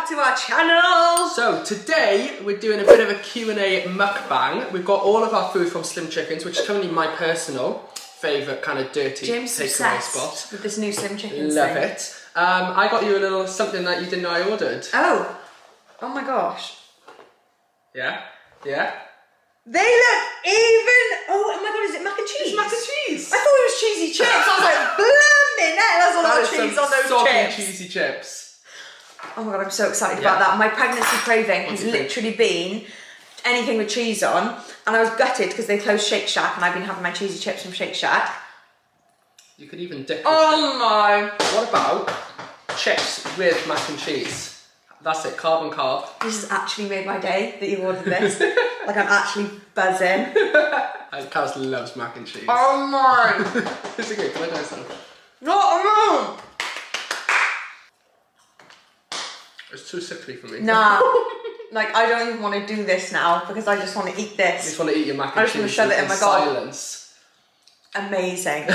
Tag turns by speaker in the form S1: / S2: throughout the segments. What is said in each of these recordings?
S1: to our channel.
S2: So today we're doing a bit of a Q&A mukbang. We've got all of our food from Slim Chickens, which is currently my personal favourite kind of dirty takeaway spot.
S1: With this new Slim Chickens
S2: Love
S1: thing.
S2: it. I got you a little something that you didn't know I ordered.
S1: Oh my gosh.
S2: Yeah? Yeah?
S1: They look even. Oh my god, is it mac and cheese?
S2: It's mac and cheese.
S1: I thought it was cheesy chips. I was like, blooming heck, there's a lot of cheese on those
S2: soggy,
S1: chips.
S2: cheesy chips.
S1: Oh my god, I'm so excited about that. My pregnancy craving has
S2: do you think?
S1: literally been anything with cheese on, and I was gutted because they closed Shake Shack, and I've been having my cheesy chips from Shake Shack.
S2: You could even dip.
S1: Oh my!
S2: What about chips with mac and cheese? That's it, carb and carb.
S1: This has actually made my day that you ordered this. Like, I'm actually buzzing.
S2: Kaz loves mac and cheese.
S1: Oh my!
S2: Is it good? Can I do some?
S1: No!
S2: It's too sickly for me.
S1: Nah. Like, I don't even want to do this now because I just want to eat
S2: You
S1: this.
S2: just want to eat your mac and cheese.
S1: I just want to shove it in my gob.
S2: silence.
S1: Amazing.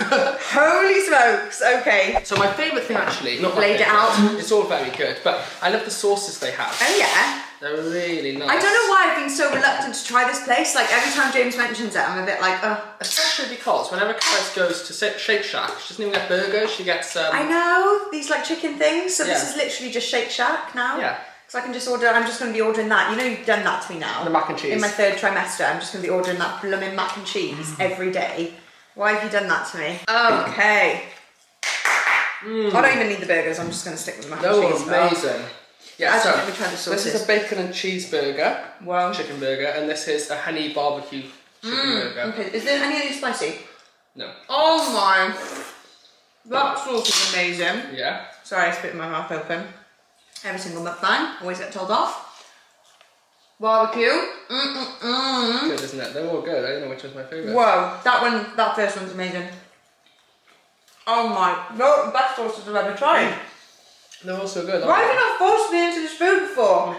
S1: Holy smokes, okay.
S2: So my favourite thing actually, not my
S1: Laid it
S2: favourite,
S1: out.
S2: it's all very good, but I love the sauces they have.
S1: Oh yeah.
S2: They're really nice.
S1: I don't know why I've been so reluctant to try this place. Like, every time James mentions it, I'm a bit like, ugh.
S2: Especially because whenever Kaz goes to Shake Shack, she doesn't even get burgers, she gets...
S1: I know, these like chicken things, so this
S2: Yeah.
S1: is literally just Shake Shack now.
S2: Yeah.
S1: So I can just order, I'm just going to be ordering that. You know you've done that to me now.
S2: The mac and cheese.
S1: In my 3rd trimester, I'm just going to be ordering that blooming mac and cheese every day. Why have you done that to me? Okay. I don't even need the burgers, I'm just going to stick with the mac and cheese.
S2: Amazing. Yeah,
S1: Actually,
S2: so
S1: let me try the sauces.
S2: this is a bacon and cheeseburger,
S1: Wow.
S2: chicken burger, and this is a honey barbecue chicken burger.
S1: Okay, is there any of these spicy?
S2: No.
S1: Oh my. That sauce is amazing.
S2: Yeah.
S1: Sorry, I spit my mouth open. Every single mukbang, always get told off. Barbecue.
S2: Good, isn't it? They're all good. I don't know which one's my favourite.
S1: Whoa, that first one's amazing. Oh my, no, best sauces I've ever tried.
S2: They're all so good.
S1: Why have you not forced me into this food before?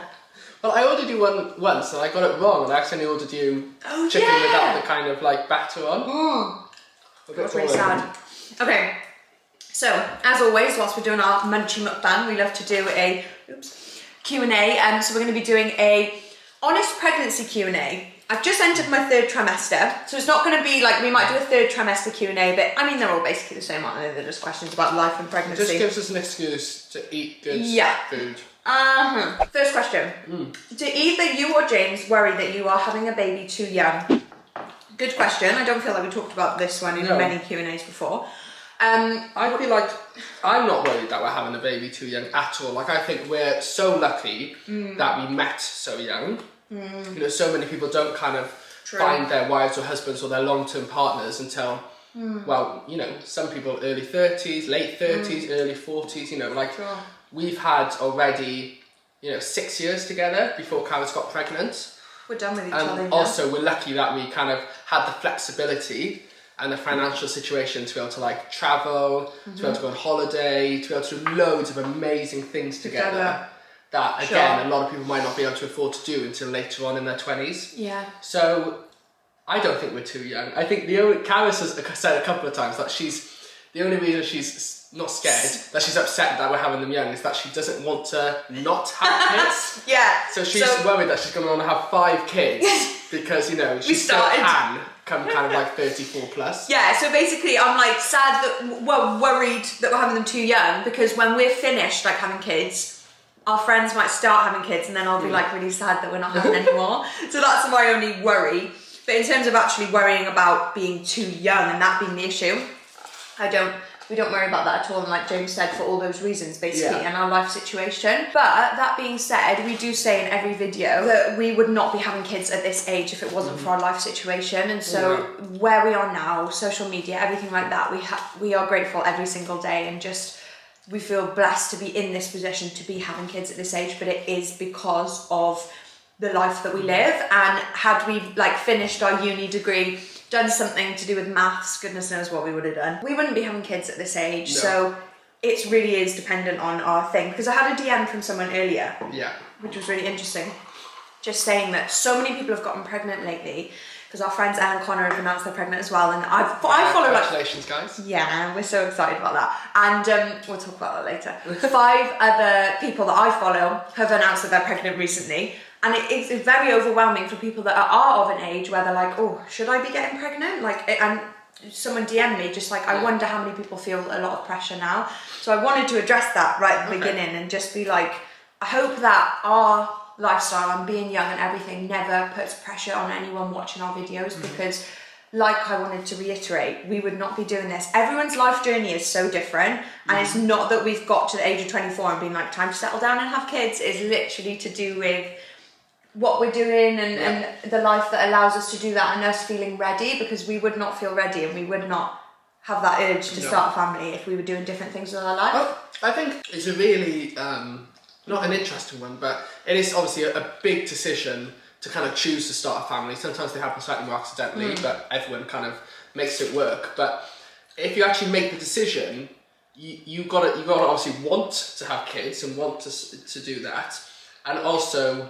S2: Well, I ordered you one once and I got it wrong and I accidentally ordered you chicken
S1: yeah.
S2: without the kind of like batter on. A bit
S1: That's really
S2: boring.
S1: sad. Okay, so as always, whilst we're doing our munchy mukbang, we love to do a Q&A. So we're going to be doing a honest pregnancy Q&A. I've just entered my 3rd trimester, so it's not going to be like, we might do a 3rd trimester Q&A, but I mean, they're all basically the same, aren't they? They're just questions about life and
S2: It
S1: pregnancy.
S2: just gives us an excuse to eat good food.
S1: First question. Do either you or James worry that you are having a baby too young? Good question. I don't feel like we talked about this one in many Q&As before.
S2: I feel like I'm not worried that we're having a baby too young at all. Like, I think we're so lucky that we met so young. You know, so many people don't kind of find their wives or husbands or their long-term partners until, well, you know, some people early 30s, late 30s, early 40s, you know, like we've had already, you know, 6 years together before Karis got pregnant.
S1: We're done with each other.
S2: Also, we're lucky that we kind of had the flexibility and the financial situation to be able to like travel, to be able to go on holiday, to be able to do loads of amazing things together. That again, a lot of people might not be able to afford to do until later on in their 20s.
S1: Yeah.
S2: So I don't think we're too young. I think the only Karis has said a couple of times that the only reason she's not scared, that she's upset that we're having them young, is that she doesn't want to not have kids.
S1: Yeah.
S2: So she's worried that she's going to want to have 5 kids because, you know, she still can come kind of like 34 plus.
S1: Yeah, so basically I'm like sad that, well, worried that we're having them too young, because when we're finished like having kids, our friends might start having kids and then I'll be like really sad that we're not having any more. So that's my only worry. But in terms of actually worrying about being too young and that being the issue, we don't worry about that at all, and like James said, for all those reasons basically in our life situation. But that being said, we do say in every video that we would not be having kids at this age if it wasn't for our life situation. And so where we are now, social media, everything like that, we are grateful every single day, and just we feel blessed to be in this position to be having kids at this age. But it is because of the life that we live, and had we like finished our uni degree, done something to do with maths, goodness knows what we would have done. We wouldn't be having kids at this age. No. So it really is dependent on our thing. Because I had a DM from someone earlier, which was really interesting, just saying that so many people have gotten pregnant lately because our friends Elle and Connor have announced they're pregnant as well, and I follow
S2: congratulations, guys.
S1: Yeah, we're so excited about that, and we'll talk about that later. 5 other people that I follow have announced that they're pregnant recently, and it's very overwhelming for people that are of an age where they're like, oh, should I be getting pregnant? And someone DM'd me just like, I wonder how many people feel a lot of pressure now. So I wanted to address that right at the beginning and just be like, I hope that our lifestyle and being young and everything never puts pressure on anyone watching our videos, because like I wanted to reiterate, we would not be doing this. Everyone's life journey is so different, and it's not that we've got to the age of 24 and been like, time to settle down and have kids. It's literally to do with what we're doing and the life that allows us to do that, and us feeling ready, because we would not feel ready and we would not have that urge to start a family if we were doing different things with our life.
S2: Well, I think it's a really, not an interesting one, but it is obviously a big decision to kind of choose to start a family. Sometimes they happen slightly more accidentally, but everyone kind of makes it work. But if you actually make the decision, you got to obviously want to have kids and want to do that, and also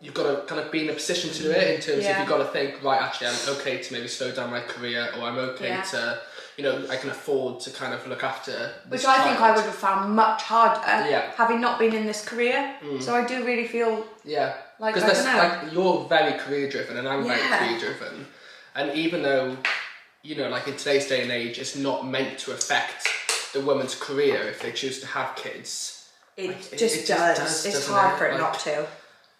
S2: you've got to kind of be in a position to do it, in terms of you've got to think, right, actually I'm okay to maybe slow down my career, or I'm okay to, you know, I can afford to kind of look after this
S1: Which I think I
S2: child.
S1: would have found much harder having not been in this career. So I do really feel like,
S2: because like, you're very career driven and I'm very career driven, and even though, you know, like in today's day and age, it's not meant to affect the woman's career if they choose to have kids.
S1: It just does. It's hard for it not to.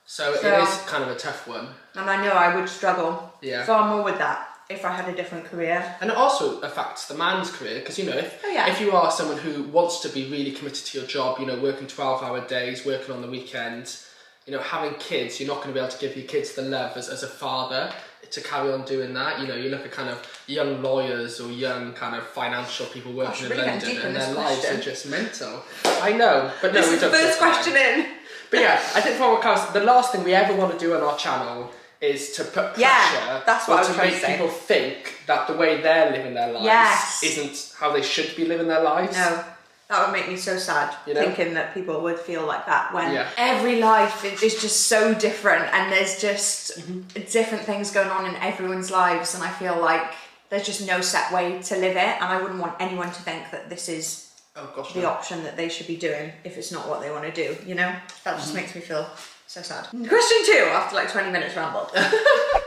S2: So it is kind of a tough one.
S1: And I know I would struggle far more with that if I had a different career.
S2: And it also affects the man's career, because, you know, if you are someone who wants to be really committed to your job, you know, working 12-hour days, working on the weekends, you know, having kids, you're not going to be able to give your kids the love as a father to carry on doing that. You know, you look at kind of young lawyers or young kind of financial people working in London, and their lives are just mental. I know, but no, we don't.
S1: First question in.
S2: But yeah, I think from what comes, the last thing we ever want to do on our channel is to put pressure
S1: that's what
S2: or to make people think that the way they're living their lives isn't how they should be living their lives.
S1: No, that would make me so sad,
S2: you know?
S1: Thinking that people would feel like that when every life is just so different, and there's just different things going on in everyone's lives, and I feel like there's just no set way to live it, and I wouldn't want anyone to think that this is the option that they should be doing if it's not what they want to do, you know? That just makes me feel so sad. Question 2, after like 20 minutes rambled.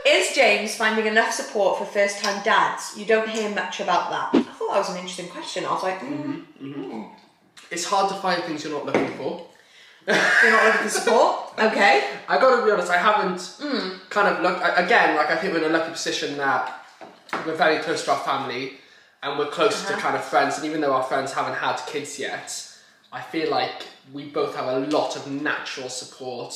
S1: Is James finding enough support for first-time dads? You don't hear much about that. I thought that was an interesting question. I was like,
S2: It's hard to find things you're not looking for.
S1: You're not looking for support? Okay.
S2: I got to be honest, I haven't kind of looked, again, like I think we're in a lucky position that we're very close to our family, and we're close to kind of friends, and even though our friends haven't had kids yet, I feel like we both have a lot of natural support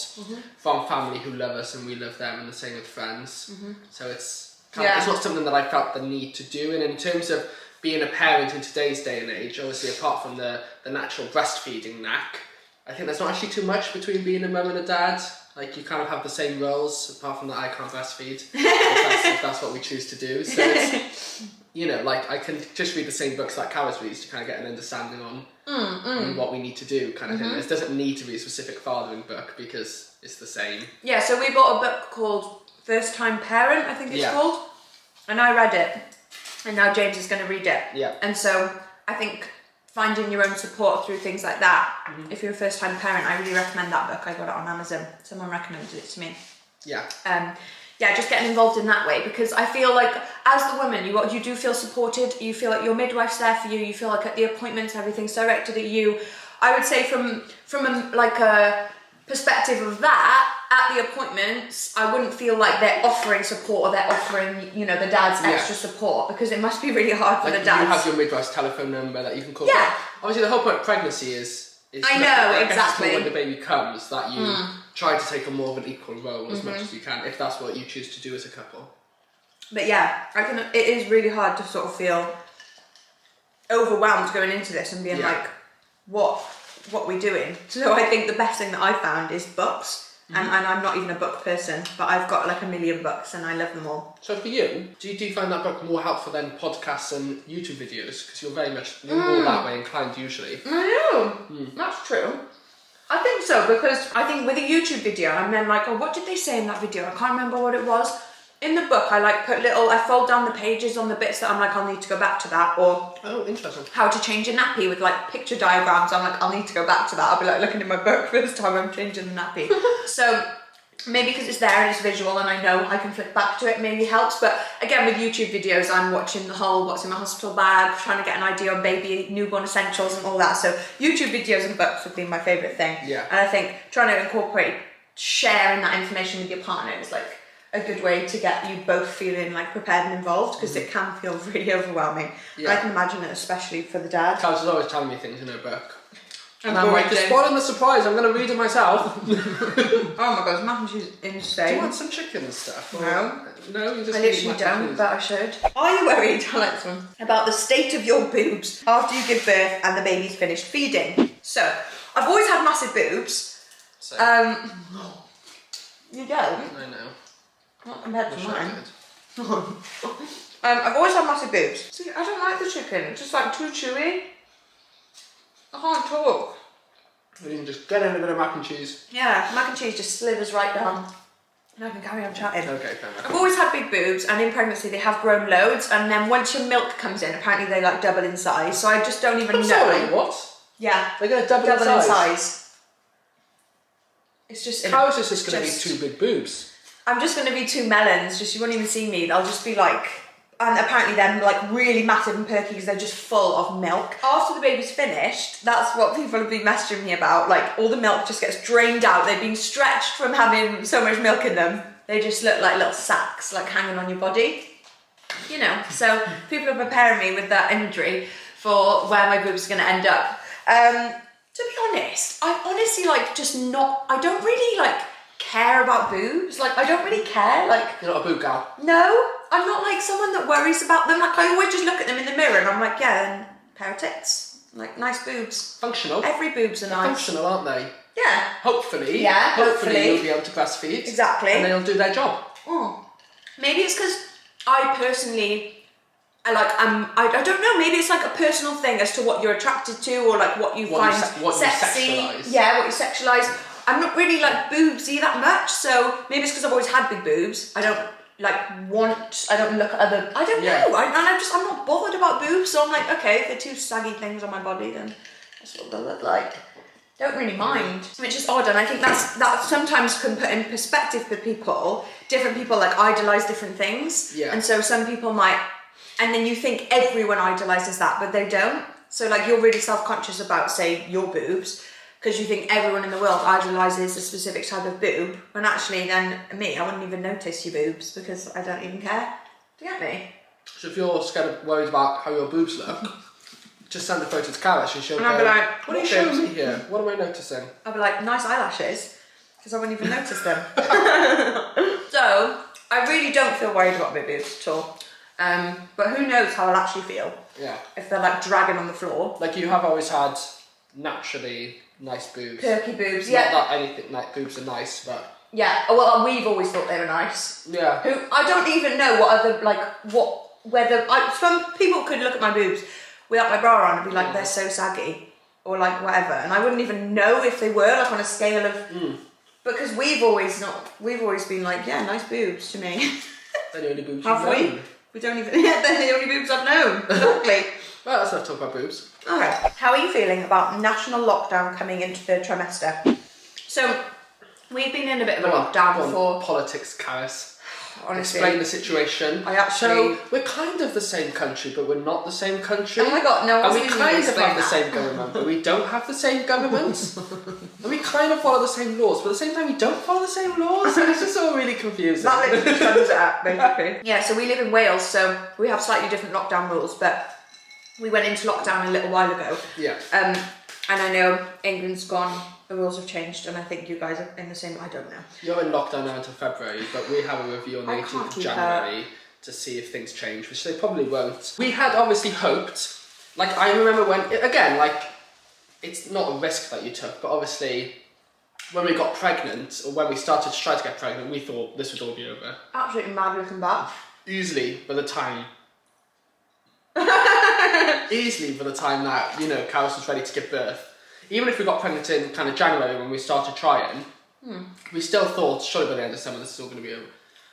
S2: from family who love us and we love them, and the same with friends. So it's kind of, it's not something that I felt the need to do. And in terms of being a parent in today's day and age, obviously apart from the natural breastfeeding knack, I think there's not actually too much between being a mum and a dad. Like, you kind of have the same roles, apart from that I can't breastfeed, if that's what we choose to do. So it's, you know, like, I can just read the same books that Karis reads to kind of get an understanding on what we need to do, kind of thing. It doesn't need to be a specific fathering book, because it's the same.
S1: Yeah, so we bought a book called First Time Parent, I think it's called, and I read it, and now James is going to read it.
S2: Yeah.
S1: And so I think finding your own support through things like that, if you're a first time parent, I really recommend that book. I got it on Amazon. Someone recommended it to me.
S2: Yeah.
S1: Just getting involved in that way, because I feel like as the woman, you do feel supported. You feel like your midwife's there for you. You feel like at the appointments, everything's directed at you. I would say from a perspective of that, at the appointments, I wouldn't feel like they're offering support, or they're offering, you know, the dads extra support, because it must be really hard for the dads.
S2: You have your midwife's telephone number that you can call.
S1: Yeah.
S2: Obviously, the whole point of pregnancy is
S1: I know, exactly.
S2: When the baby comes, that you try to take a more of an equal role as much as you can, if that's what you choose to do as a couple.
S1: But yeah, it is really hard to sort of feel overwhelmed going into this and being like, what we're doing. So I think the best thing that I found is books. And I'm not even a book person, but I've got like 1 million books and I love them all.
S2: So for you, do you find that book more helpful than podcasts and YouTube videos? Because you're more that way inclined usually.
S1: I know, that's true. I think so, because I think with a YouTube video, I'm then like, oh, what did they say in that video? I can't remember what it was. in the book, I like I fold down the pages on the bits that I'm like, I'll need to go back to that, or
S2: Oh, interesting.
S1: how to change a nappy with like picture diagrams. I'm like, I'll need to go back to that. I'll be like looking in my book for this time I'm changing the nappy. So maybe because it's there and it's visual and I know I can flick back to it, maybe helps. But again, with YouTube videos, I'm watching the whole what's in my hospital bag, trying to get an idea on baby newborn essentials and all that. So YouTube videos and books have been my favourite thing.
S2: Yeah.
S1: And I think trying to incorporate sharing that information with your partner is like a good way to get you both feeling like prepared and involved, because it can feel really overwhelming.
S2: Yeah.
S1: I can imagine it, especially for the dad.
S2: Kaz is always telling me things in her book.
S1: I'm
S2: And I'm like,
S1: gorgeous.
S2: you're spoiling the surprise, I'm going to read it myself.
S1: Oh my god, mac and cheese is
S2: Do
S1: insane.
S2: you want some chicken and stuff?
S1: No.
S2: No, you just
S1: I
S2: eat
S1: literally
S2: mac and
S1: don't,
S2: cheese.
S1: but I should. Are you worried, Alex, about the state of your boobs after you give birth and the baby's finished feeding? So, I've always had massive boobs.
S2: So,
S1: You don't?
S2: I know.
S1: Not compared to
S2: Wish I
S1: mine.
S2: could.
S1: I've always had massive boobs. See, I don't like the chicken. It's just like too chewy. I can't talk.
S2: You can just get in a bit of mac and cheese.
S1: Yeah, mac and cheese just slithers right down. And I can carry on chatting.
S2: Okay, fair enough.
S1: I've always had big boobs, and in pregnancy they have grown loads, and then once your milk comes in, apparently they like double in size, so I just don't even
S2: I'm
S1: know.
S2: sorry, what?
S1: Yeah,
S2: They're going to double in
S1: double in
S2: size?
S1: size. It's just...
S2: How is this just going to be
S1: just-
S2: two big boobs?
S1: I'm just going to be two melons, just you won't even see me, they'll just be like... And apparently they're like really massive and perky because they're just full of milk. After the baby's finished, that's what people have been messaging me about. Like all the milk just gets drained out. They've been stretched from having so much milk in them. They just look like little sacks like hanging on your body. You know, so people are preparing me with that imagery for where my boobs are going to end up. To be honest, I honestly like just not, I don't really like care about boobs. Like I don't really care. Like
S2: You're not a boob gal.
S1: no, I'm not like someone that worries about them. Like I always just look at them in the mirror and I'm like, yeah, pair of tits. Like nice boobs.
S2: Functional.
S1: Every boob's are nice.
S2: Functional, aren't they?
S1: Yeah.
S2: Hopefully.
S1: Yeah, hopefully.
S2: you'll be able to breastfeed.
S1: Exactly.
S2: And they'll do their job.
S1: Maybe it's because I personally, I don't know, maybe it's like a personal thing as to what you're attracted to or like what you
S2: What you
S1: find
S2: se- what you
S1: sexy.
S2: sexualise.
S1: Yeah, what you sexualise. I'm not really like boobsy that much, so maybe it's because I've always had big boobs. I don't I don't look at other, I don't
S2: Yeah.
S1: know. I'm not bothered about boobs, so I'm like, okay, if they're two saggy things on my body, then that's what they'll look like. Don't really mind, which is odd, and I think that sometimes can put in perspective for people. Different people like idolise different things,
S2: Yeah.
S1: and so some people might, and then you think everyone idolises that, but they don't. So like you're really self-conscious about, say, your boobs, because you think everyone in the world idolises a specific type of boob, when actually then me, I wouldn't even notice your boobs because I don't even care. Do you get me?
S2: So if you're worried about how your boobs look, just send the photo to Karish and she'll
S1: And
S2: go,
S1: I'll be like,
S2: what are you
S1: what
S2: showing
S1: boobs?
S2: me here? What am I noticing?
S1: I'll be like, nice eyelashes, because I wouldn't even notice them. So, I really don't feel worried about my boobs at all. But who knows how I'll actually feel
S2: Yeah.
S1: if they're like dragging on the floor.
S2: Like you have always had naturally nice boobs.
S1: Perky boobs,
S2: Not
S1: yeah.
S2: that anything like boobs are nice, but
S1: Yeah, well, we've always thought they were nice.
S2: yeah.
S1: I don't even know what other, some people could look at my boobs without my bra on and be like, they're so saggy, or like whatever, and I wouldn't even know if they were, like on a scale of, because we've always been like, yeah, nice boobs to me.
S2: They're the only boobs
S1: Have
S2: you've
S1: we?
S2: known.
S1: We don't even, yeah, they're the only boobs I've known, exactly.
S2: Well, let's not talk about boobs.
S1: Okay, how are you feeling about national lockdown coming into third trimester? So, we've been in a bit of a lockdown
S2: Go on,
S1: before,
S2: politics, Karis.
S1: honestly.
S2: Explain the situation.
S1: I actually-
S2: So, we're kind of the same country, but we're not the same country.
S1: Oh my god, no, I
S2: And
S1: was
S2: we
S1: even
S2: kind
S1: gonna
S2: of
S1: explain
S2: have the
S1: that.
S2: same government, but we don't have the same government. And we kind of follow the same laws, but at the same time we don't follow the same laws. And it's just all really confusing.
S1: That literally sums it up, basically. Yeah, so we live in Wales, so we have slightly different lockdown rules, but we went into lockdown a little while ago.
S2: Yeah.
S1: And I know England's gone, the rules have changed, and I think you guys are in the same, I don't know.
S2: You're in lockdown now until February, but we have a review on the
S1: I
S2: 18th
S1: can't
S2: of
S1: keep
S2: January to see if things change, which they probably won't. We had obviously hoped, like I remember when, again, like it's not a risk that you took, but obviously when we got pregnant, or when we started to try to get pregnant, we thought this would all be over.
S1: Absolutely mad looking back.
S2: Easily by the time that, you know, Karis was ready to give birth. Even if we got pregnant in kind of January when we started trying, we still thought, surely by the end of summer this is all going to be over.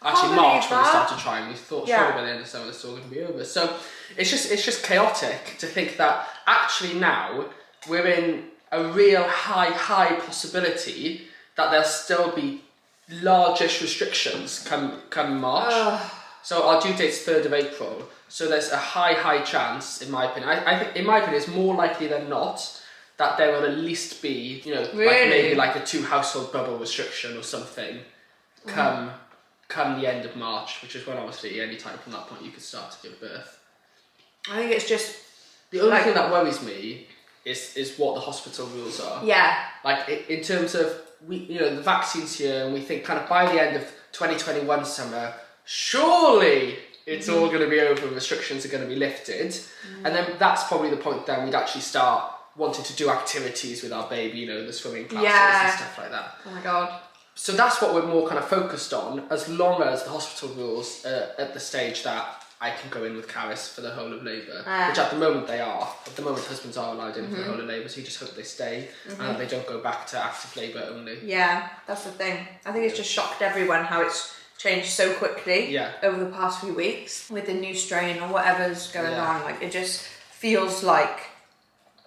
S2: Actually, March when we
S1: that.
S2: started trying, we thought surely by the end of summer it's all going to be over. So it's just chaotic to think that actually now we're in a real high possibility that there'll still be largish restrictions come March. So our due date's 3rd of April. So there's a high chance, in my opinion. I think, in my opinion, it's more likely than not that there will at least be, you know, like maybe like a 2 household bubble restriction or something come the end of March, which is when obviously any time from that point you could start to give birth.
S1: I think it's just
S2: the only thing that worries me is what the hospital rules are.
S1: Yeah.
S2: Like in terms of the vaccine's here, and we think kind of by the end of 2021 summer, surely it's all going to be over and restrictions are going to be lifted, and then that's probably the point then we'd actually start wanting to do activities with our baby, you know, the swimming classes and stuff like that.
S1: Oh my god.
S2: So that's what we're more kind of focused on, as long as the hospital rules are at the stage that I can go in with Caris for the whole of labour, which at the moment they are. At the moment husbands are allowed in for the whole of labour, so you just hope they stay and that they don't go back to active labour only.
S1: Yeah, that's the thing. I think it's just shocked everyone how it's changed so quickly over the past few weeks with the new strain or whatever's going on. Like, it just feels like,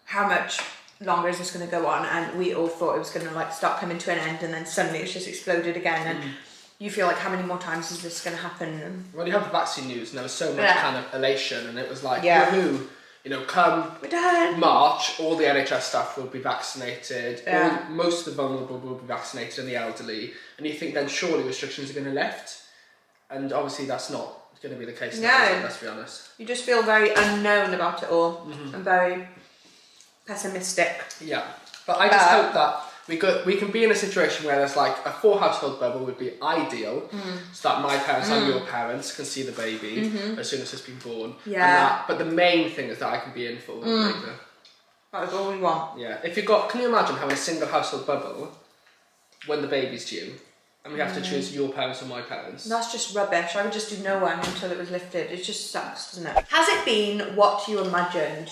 S1: how much longer is this going to go on? And we all thought it was going to like start coming to an end, and then suddenly it's just exploded again. And you feel like, how many more times is this going to happen?
S2: Well, you have the vaccine news, and there was so much kind of elation, and it was like, woohoo! You know, come March, all the NHS staff will be vaccinated. Most of the vulnerable will be vaccinated, and the elderly. And you think then surely restrictions are going to lift, and obviously that's not going to be the case now, is it? Let's be honest.
S1: You just feel very unknown about it all, and very pessimistic.
S2: Yeah, but I just hope that we can be in a situation where there's like a 4 household bubble would be ideal, so that my parents and your parents can see the baby as soon as it's been born. But the main thing is that I can be in for labour.
S1: That's all we want.
S2: Yeah, if you've got, can you imagine having a single household bubble when the baby's due, and we have to choose your parents or my parents?
S1: That's just rubbish. I would just do no one until it was lifted. It just sucks, doesn't it? Has it been what you imagined?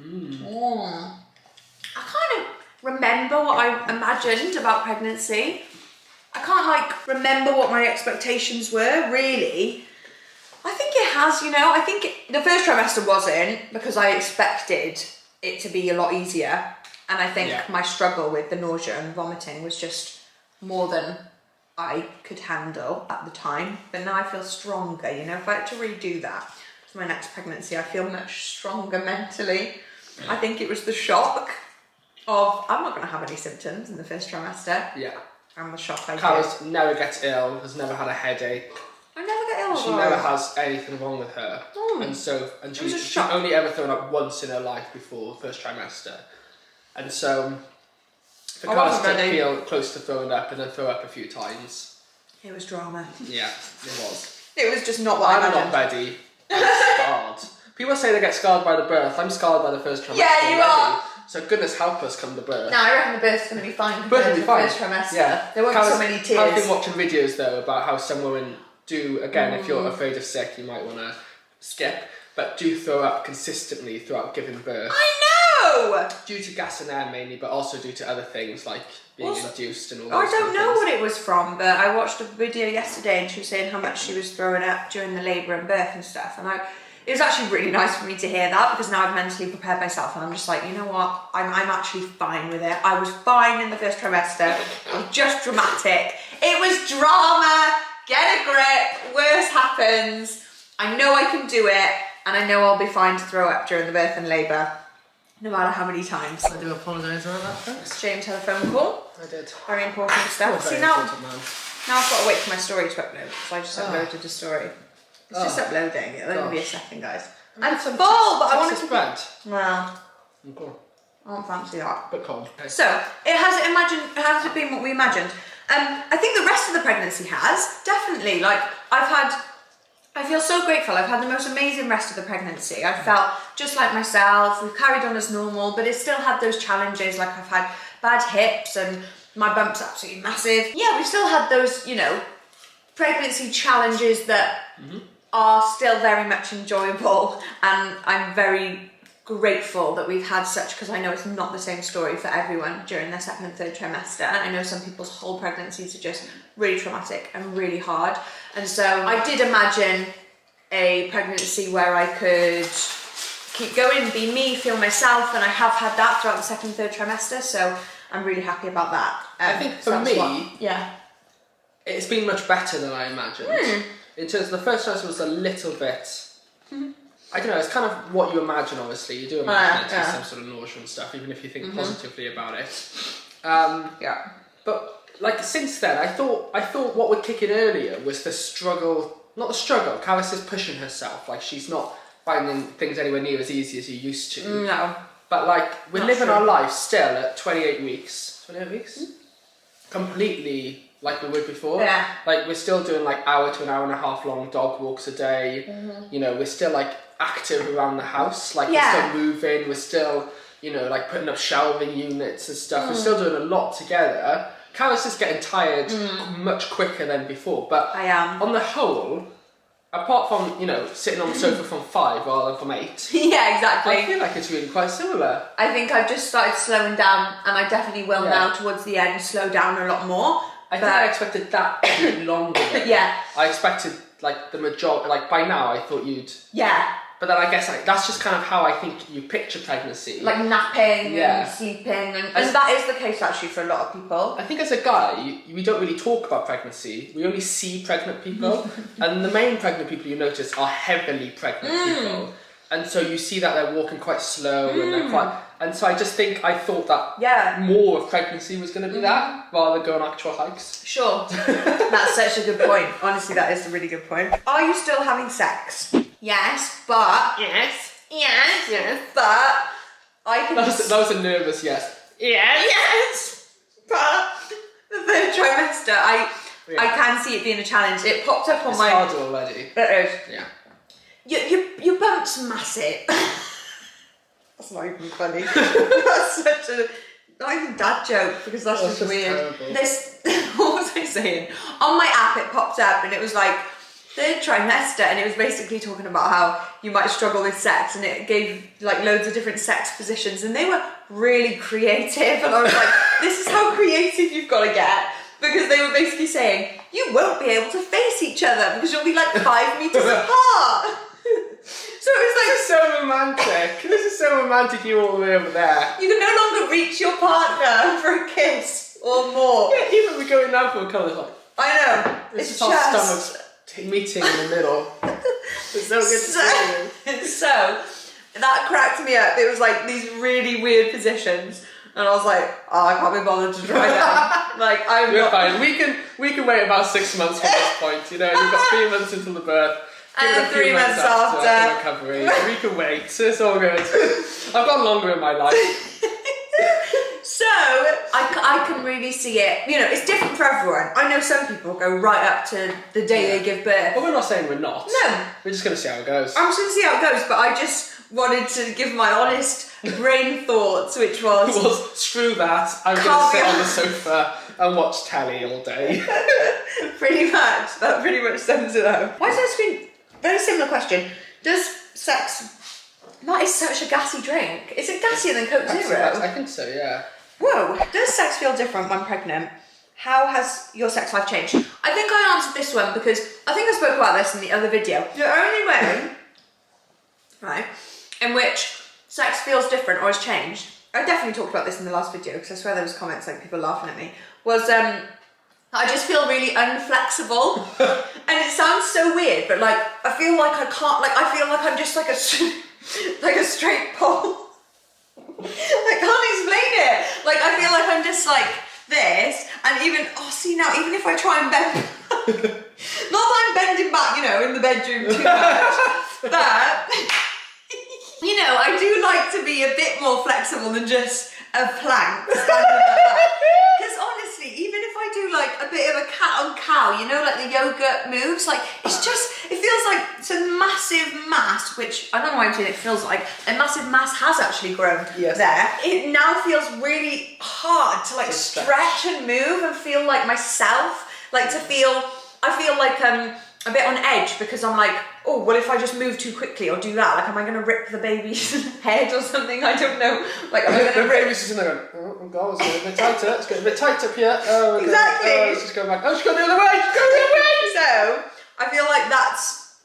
S1: I kind of remember what I imagined about pregnancy. I can't like remember what my expectations were, really. I think it has, you know, I think the first trimester wasn't, because I expected it to be a lot easier. And I think my struggle with the nausea and vomiting was just more than I could handle at the time. But now I feel stronger, you know. If I had to redo that for my next pregnancy, I feel much stronger mentally. I think it was the shock of, I'm not going to have any symptoms in the first trimester.
S2: Yeah.
S1: And the shock I
S2: Caris never gets ill, has never had a headache.
S1: I never get ill.
S2: She never has anything wrong with her. And she's only ever thrown up once in her life before the first trimester. And so for Caris to feel close to throwing up and then throw up a few times.
S1: It was drama.
S2: Yeah, it was.
S1: It was just not what I imagined.
S2: I'm not ready. I'm scarred. People say they get scarred by the birth. I'm scarred by the first trimester.
S1: Yeah, you are.
S2: So goodness help us come the birth.
S1: No, I reckon the birth's going to be fine compared to the first trimester. Yeah. There won't be so many tears.
S2: I've been watching videos though about how some women do, again, if you're afraid of sick, you might want to skip, but do throw up consistently throughout giving birth.
S1: I know!
S2: Due to gas and air mainly, but also due to other things like being induced and all
S1: I
S2: those
S1: don't know
S2: things.
S1: what it was from, but I watched a video yesterday and she was saying how much she was throwing up during the labour and birth and stuff, and it was actually really nice for me to hear that, because now I've mentally prepared myself and I'm just like, you know what, I'm actually fine with it. I was fine in the first trimester. It was just dramatic. It was drama. Get a grip. Worse happens. I know I can do it, and I know I'll be fine to throw up during the birth and labour, no matter how many times.
S2: I do apologise about that, thanks.
S1: James had a phone call.
S2: I did.
S1: Very important stuff. See, now I've got to wait for my story to upload, so I just uploaded the story. It's just uploading. It'll only be a second, guys. I'm full, but I want to
S2: bread.
S1: Well,
S2: Okay.
S1: I don't fancy that.
S2: Bit cold. Okay.
S1: So it has been what we imagined. I think the rest of the pregnancy has definitely. Like I feel so grateful. I've had the most amazing rest of the pregnancy. I felt just like myself. We've carried on as normal, but it still had those challenges. Like I've had bad hips and my bump's absolutely massive. Yeah, we've still had those, you know, pregnancy challenges that are still very much enjoyable, and I'm very grateful that we've had such, because I know it's not the same story for everyone during their second and third trimester. I know some people's whole pregnancies are just really traumatic and really hard. And so I did imagine a pregnancy where I could keep going, be me, feel myself, and I have had that throughout the second and third trimester, so I'm really happy about that.
S2: I think for me, it's been much better than I imagined. In terms of the first trimester was a little bit, I don't know, it's kind of what you imagine, obviously. You do imagine it to some sort of nausea and stuff, even if you think positively about it. But like since then, I thought what would kick in earlier was the struggle, not the struggle, Callus is pushing herself, like she's not finding things anywhere near as easy as you used to.
S1: No.
S2: But like, we're living our life still at 28 weeks. 28 weeks? Completely like we would before.
S1: Yeah.
S2: Like, we're still doing like hour to an hour and a half long dog walks a day. You know, we're still like active around the house. Like, we're still moving, we're still, you know, like putting up shelving units and stuff. We're still doing a lot together. Callus is getting tired much quicker than before. But
S1: I am.
S2: On the whole, apart from, you know, sitting on the sofa from 5 rather than from 8.
S1: Yeah, exactly.
S2: I feel like it's really quite similar.
S1: I think I've just started slowing down, and I definitely will now towards the end slow down a lot more.
S2: I think I expected that to be longer. I expected like the majority, like by now I thought you'd... But then I guess like, that's just kind of how I think you picture pregnancy.
S1: Like napping and sleeping, and that is the case actually for a lot of people.
S2: I think as a guy, we don't really talk about pregnancy. We only see pregnant people. And the main pregnant people you notice are heavily pregnant people. And so you see that they're walking quite slow and they're quite... And so I thought that more of pregnancy was going to be that, rather than go on actual hikes.
S1: Sure. That's such a good point. Honestly, that is a really good point. Are you still having sex? Yes, but... Yes, but... I can...
S2: That was a nervous yes.
S1: Yes, but... The third trimester, I can see it being a challenge. It popped up on
S2: it's
S1: my...
S2: It's harder already.
S1: It is.
S2: Yeah.
S1: Your bump's massive. That's not even funny. That's such a... Not even dad joke, because that's just weird. What was I saying? On my app it popped up and it was like third trimester, and it was basically talking about how you might struggle with sex, and it gave like loads of different sex positions, and they were really creative, and I was like, this is how creative you've got to get, because they were basically saying you won't be able to face each other because you'll be like 5 meters apart. So it was like...
S2: This is so romantic. This is so romantic, you all the way over there.
S1: You can no longer reach your partner for a kiss or more.
S2: Yeah, even we're going out for a colour, like...
S1: I know.
S2: It's just our stomachs meeting in the middle. It's so good to see you.
S1: So, that cracked me up. It was like these really weird positions. And I was like, oh, I can't be bothered to try that. Like,
S2: We're fine. We can wait about 6 months from this point. You know, you've got 3 months until the birth.
S1: And 3 months after.
S2: Recovery. We can wait. It's all good. I've gone longer in my life.
S1: So, I can really see it. You know, it's different for everyone. I know some people go right up to the day they give birth.
S2: But we're not saying we're not.
S1: No.
S2: We're just going to see how it goes.
S1: I'm just going to see how it goes, but I just wanted to give my honest brain thoughts, which was...
S2: It was, screw that. I'm going to sit on the sofa and watch telly all day.
S1: Pretty much. That pretty much sums it up. Why is that screen... Very similar question. Does sex... That is such a gassy drink. Is it gassier than Coke Zero?
S2: I think so, yeah.
S1: Whoa. Does sex feel different when pregnant? How has your sex life changed? I think I answered this one because I think I spoke about this in the other video. The only way, right, in which sex feels different or has changed, I definitely talked about this in the last video because I swear there was comments like people laughing at me, was I just feel really unflexible. And it sounds so weird, but like I feel like I can't, like I feel like I'm just like a straight pole. I can't explain it. Like I feel like I'm just like this, and even see now, even if I try and bend back, not that I'm bending back, you know, in the bedroom too much, but you know, I do like to be a bit more flexible than just a plank. Because honestly, even if I do like a bit of a cat on cow, you know, like the yoga moves, like it's just, it feels like some massive mass, which I don't know why I'm saying it feels like, a massive mass has actually grown there. It now feels really hard to like stretch and move and feel like myself, like to feel, I feel like a bit on edge because I'm like, oh, well, if I just move too quickly or do that, like, am I going to rip the baby's head or something? I don't know. Like, am I going to rip?
S2: The baby's just in there going, oh God, it's getting a bit tighter. It's getting a bit tight up here. Oh, okay.
S1: Exactly.
S2: Oh, it's just going back. Oh, she's going the other way. She's going the other way.
S1: So I feel like that's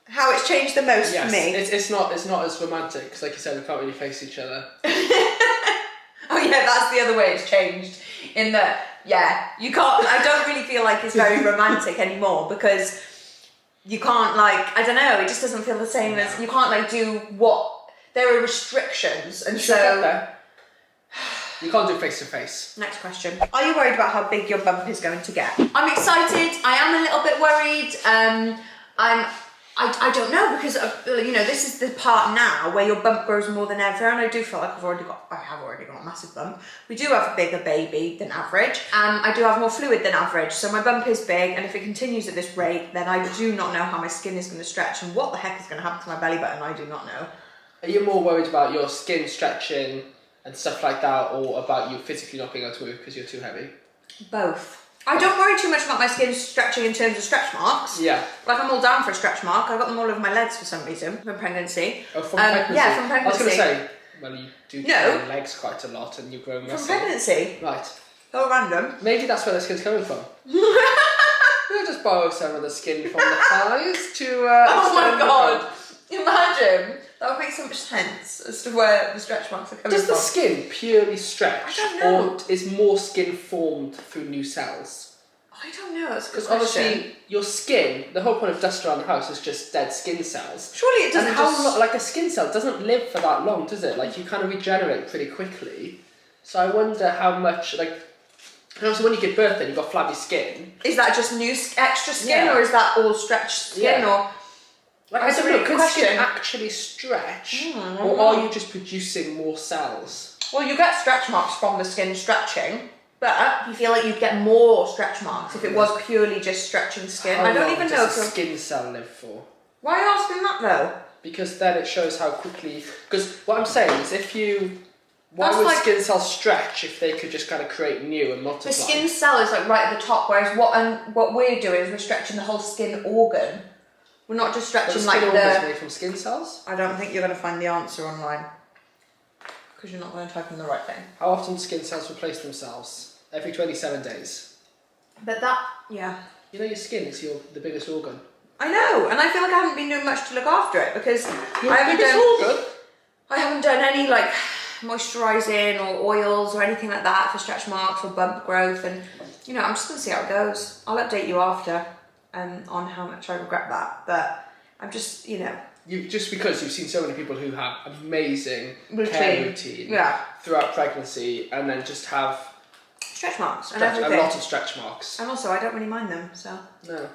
S1: how it's changed the most for me.
S2: It's not as romantic because, like you said, we can't really face each other.
S1: Oh yeah, that's the other way it's changed. In that, yeah, you can't. I don't really feel like it's very romantic anymore because you can't, like, I don't know. It just doesn't feel the same as you can't, like, do what. There are restrictions, and so
S2: you can't do face to face.
S1: Next question: are you worried about how big your bump is going to get? I'm excited. I am a little bit worried. I don't know because you know, this is the part now where your bump grows more than ever, and I do feel like I have already got a massive bump. We do have a bigger baby than average, and I do have more fluid than average, so my bump is big, and if it continues at this rate, then I do not know how my skin is going to stretch, and what the heck is going to happen to my belly button, I do not know.
S2: Are you more worried about your skin stretching and stuff like that, or about you physically not being able to move because you're too heavy?
S1: Both. I don't worry too much about my skin stretching in terms of stretch marks.
S2: Yeah.
S1: Like, I'm all down for a stretch mark. I got them all over my legs for some reason from pregnancy.
S2: Oh, from pregnancy?
S1: Yeah, from pregnancy.
S2: I was going to say, well, you do train your legs quite a lot and you're growing muscle.
S1: From pregnancy?
S2: Right.
S1: So random.
S2: Maybe that's where the skin's coming from. We'll just borrow some of the skin from the thighs to
S1: oh my God. Imagine. That would make so much sense as to where the stretch marks are coming from.
S2: Does the skin purely stretch?
S1: I don't know.
S2: Or is more skin formed through new cells?
S1: I don't know, that's a good
S2: Because
S1: question.
S2: obviously your skin, the whole point of dust around the house is just dead skin cells.
S1: Surely it doesn't just...
S2: like a skin cell doesn't live for that long, does it? Like, you kind of regenerate pretty quickly. So I wonder how much, like, and also when you give birth then you've got flabby skin.
S1: Is that just new extra skin, or is that all stretched skin, or...
S2: Like, I don't know, can skin actually stretch, or are you just producing more cells?
S1: Well, you get stretch marks from the skin stretching, but you feel like you'd get more stretch marks if it was purely just stretching skin. I don't even know
S2: if a skin cell live for.
S1: Why are you asking that though?
S2: Because then it shows how quickly. Because what I'm saying is, why would skin cells stretch if they could just kind of create new and multiply?
S1: The skin cell is like right at the top, whereas what we're doing is we're stretching the whole skin organ. We're not just stretching like
S2: the skin organ is made from skin cells?
S1: I don't think you're going to find the answer online. Because you're not going to type in the right thing.
S2: How often do skin cells replace themselves? Every 27 days.
S1: But that, yeah.
S2: You know, your skin is the biggest organ.
S1: I know, and I feel like I haven't been doing much to look after it because
S2: I
S1: haven't done any like moisturising or oils or anything like that for stretch marks or bump growth, and you know, I'm just going to see how it goes. I'll update you after on how much I regret that, but I'm just, you know.
S2: Just because you've seen so many people who have amazing care routine throughout pregnancy and then just have
S1: stretch marks and everything.
S2: A lot of stretch marks.
S1: And also, I don't really mind them, so.
S2: No.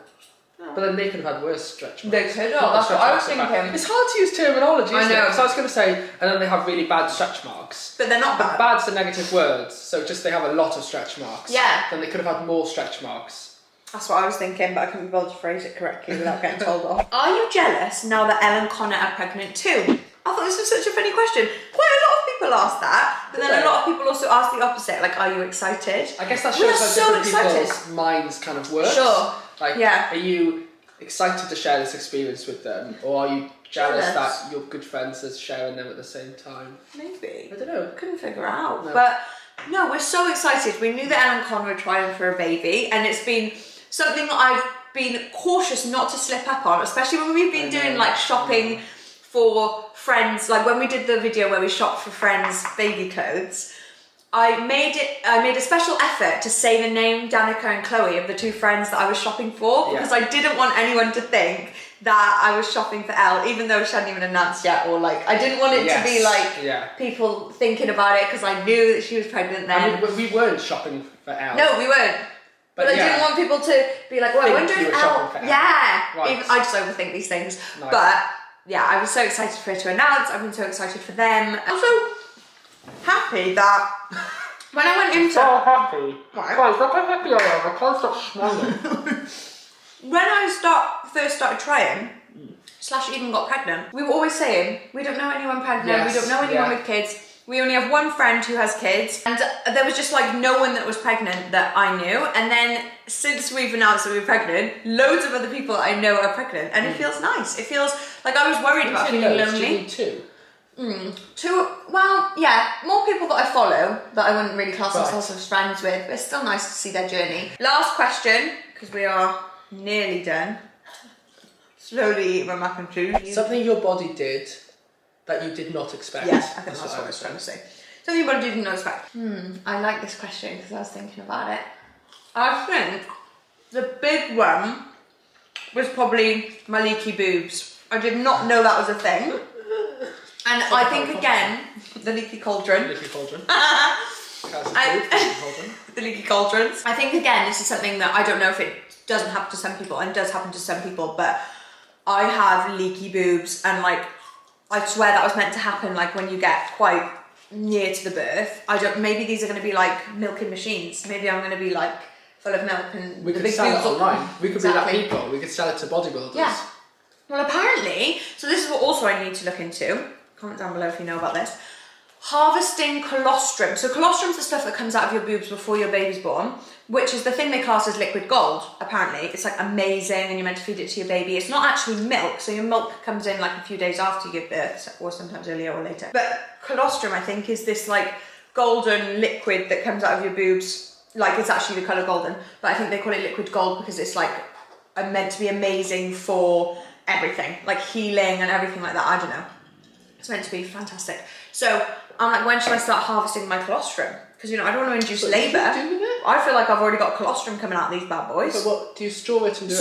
S2: But then they could have had worse stretch marks.
S1: They could have, that's what I was thinking.
S2: It's hard to use terminology, isn't
S1: I know.
S2: it? So I was going to say, and then they have really bad stretch marks.
S1: But they're not bad.
S2: Bad's the negative words, so just they have a lot of stretch marks.
S1: Yeah.
S2: Then they could have had more stretch marks.
S1: That's what I was thinking, but I couldn't be bothered to phrase it correctly without getting told off. Are you jealous now that Elle and Connor are pregnant too? I thought this was such a funny question. Quite a lot of people ask that, but then a lot of people also ask the opposite, like, are you excited?
S2: I guess that shows how different people's minds kind of work.
S1: Sure.
S2: Like, are you excited to share this experience with them, or are you jealous that your good friends are sharing them at the same time?
S1: Maybe.
S2: I don't know.
S1: Couldn't figure out. No. But no, we're so excited. We knew that Elle and Connor were trying for a baby, and it's been something that I've been cautious not to slip up on, especially when we've been doing like shopping for friends, like when we did the video where we shopped for friends' baby clothes. I made a special effort to say the name Danica and Chloe of the two friends that I was shopping for, because I didn't want anyone to think that I was shopping for Elle, even though she hadn't even announced yet, or like, I didn't want it to be like people thinking about it because I knew that she was pregnant then.
S2: I mean, we weren't shopping for Elle.
S1: No, we weren't. But I didn't want people to be like, well, I wonder if Elle... Yeah, right. I just overthink these things. Nice. But yeah, I was so excited for her to announce. I've been so excited for them. I'm so happy that when I went into...
S2: So happy. Right. Guys, look how happy I am. I can't stop smiling.
S1: When I first started trying, / even got pregnant, we were always saying, we don't know anyone pregnant, we don't know anyone with kids. We only have one friend who has kids, and there was just like no one that was pregnant that I knew. And then since we've announced that we're pregnant, loads of other people I know are pregnant, and it feels nice. It feels like I was worried about feeling lonely.
S2: Do you need two?
S1: Two, well, yeah, more people that I follow that I wouldn't really class myself as friends with, but it's still nice to see their journey. Last question, because we are nearly done. Slowly eat my mac and cheese.
S2: Something your body did that you did not expect.
S1: Yeah, I think that's what I was trying to say. Something your body did not expect. I like this question because I was thinking about it. I think the big one was probably my leaky boobs. I did not know that was a thing. And I think again, the leaky cauldron.
S2: Leaky cauldron.
S1: The leaky cauldrons. I think again, this is something that I don't know if it doesn't happen to some people, and it does happen to some people, but I have leaky boobs, and like, I swear that was meant to happen like when you get quite near to the birth. Maybe these are going to be like milking machines. Maybe I'm going to be like full of milk and
S2: we
S1: the
S2: could
S1: big
S2: sell
S1: boobs
S2: it online. We could be like people. We could sell it to bodybuilders.
S1: Yeah. Well, apparently, so this is what also I need to look into. Comment down below if you know about this. Harvesting colostrum. So colostrum's the stuff that comes out of your boobs before your baby's born, which is the thing they class as liquid gold, apparently. It's like amazing, and you're meant to feed it to your baby. It's not actually milk, so your milk comes in like a few days after you give birth, or sometimes earlier or later. But colostrum, I think, is this like golden liquid that comes out of your boobs. Like, it's actually the colour golden, but I think they call it liquid gold because it's like meant to be amazing for everything, like healing and everything like that. I don't know. It's meant to be fantastic. So I'm like, when should I start harvesting my colostrum? Because, you know, I don't want to induce labour. I feel like I've already got colostrum coming out of these bad boys.
S2: But what, do you store it and do
S1: it?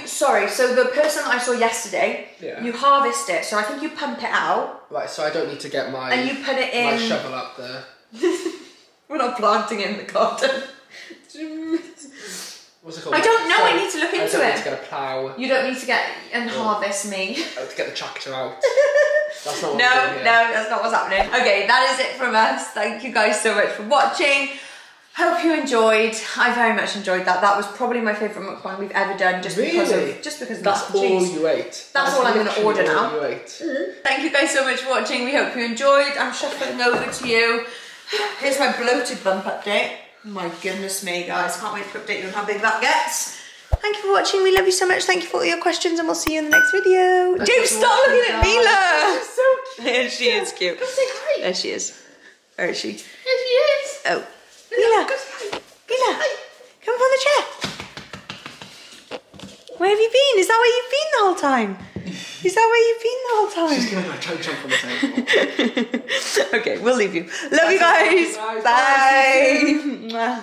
S1: So the person that I saw yesterday, you harvest it. So I think you pump it out.
S2: Right, so I don't need to get my,
S1: and you put it in,
S2: my shovel up there.
S1: We're not planting it in the garden.
S2: What's it called?
S1: I don't know, I need to look into it.
S2: I don't need to get a plough.
S1: You don't need to get and harvest me.
S2: To get the tractor out. That's not what
S1: No, that's not what's happening. Okay, that is it from us. Thank you guys so much for watching. Hope you enjoyed. I very much enjoyed that. That was probably my favourite mukbang we've ever done, just because of
S2: that's all you ate.
S1: That's all I'm going to order now.
S2: You ate.
S1: Thank you guys so much for watching. We hope you enjoyed. I'm shuffling over to you. Here's my bloated bump update. Oh my goodness me, guys. Can't wait to update you on how big that gets. Thank you for watching. We love you so much. Thank you for all your questions, and we'll see you in the next video. James, stop looking at Mila.
S2: She's so cute.
S1: There she is cute.
S2: Come say hi.
S1: There she is. Where is she?
S2: There she is.
S1: Oh. Mila. Mila. Come up on the chair. Where have you been? Is that where you've been the whole time? Is that where you've been the whole time?
S2: She's going to jump from the table.
S1: Okay, we'll leave you. Love you guys. Bye.